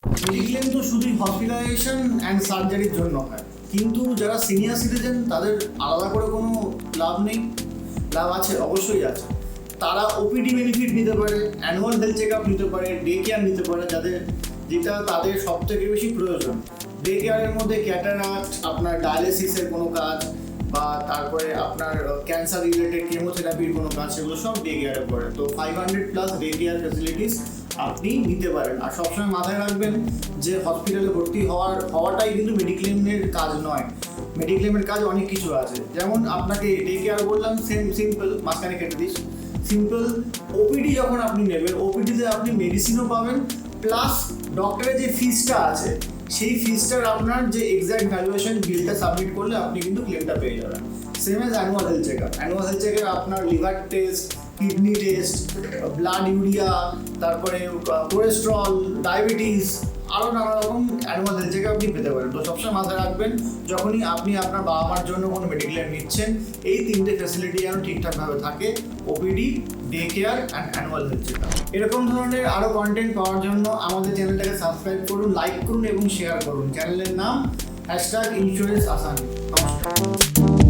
Mediclaim তো শুধুই hospitalisation and সার্জারির জন্য হয়, কিন্তু যারা সিনিয়র সিটিজেন তাদের আলাদা করে কোনো লাভ নেই। লাভ আছে, অবশ্যই আছে। তারা ওপিডি বেনিফিট নিতে পারে, অ্যানুয়াল হেলথ চেক আপ নিতে পারে, ডে কেয়ার নিতে পারে, যেটা তাদের সব থেকে বেশি প্রয়োজন। ডে কেয়ারের মধ্যে ক্যাটারাক্ট, আপনার ডায়ালিসিসের কোনো কাজ, বা তারপরে আপনার ক্যান্সার রিলেটেড কেমোথেরাপির কোনো কাজ, সেগুলো সব ডে কেয়ারে পড়ে। তো 500+ ডে কেয়ার ফেসিলিটিস আপনি নিতে পারেন। আর সবসময় মাথায় রাখবেন যে হসপিটালে ভর্তি হওয়াটাই কিন্তু মেডিক্লেমের কাজ নয়। মেডিক্লেমের কাজ অনেক কিছু আছে, যেমন আপনাকে ডে কেয়ার বললাম, সিম্পল, মাঝখানে কেটে দিস, সিম্পল। ওপিডি যখন আপনি নেবেন, ওপিডিতে আপনি মেডিসিনও পাবেন, প্লাস ডক্টরের যে ফিসটা আছে সেই ফিসটার আপনার যে এক্সাক্ট ভ্যালুয়েশন বিলটা সাবমিট করলে আপনি কিন্তু ক্লেমটা পেয়ে যাবেন। Same as annual health check up. Annual health check up আপনার liver test, kidney test, blood urea, তারপরে কোলেস্ট্রল, ডায়াবেটিস, আরও নানা রকম অ্যানুয়াল হেলথ চেক আপ আপনি পেতে পারেন। তো সবসময় মাথায় রাখবেন, যখনই আপনি আপনার বাবা মার জন্য কোনো মেডিক্লেম নিচ্ছেন, এই তিনটে ফ্যাসিলিটি যেন ঠিকঠাকভাবে থাকে: OPD, day care and annual health check up. এরকম ধরনের আরও কন্টেন্ট পাওয়ার জন্য আমাদের চ্যানেলটাকে সাবস্ক্রাইব করুন, লাইক করুন এবং শেয়ার করুন। চ্যানেলের নাম #ইন্স্যুরেন্স আসান। নমস্কার।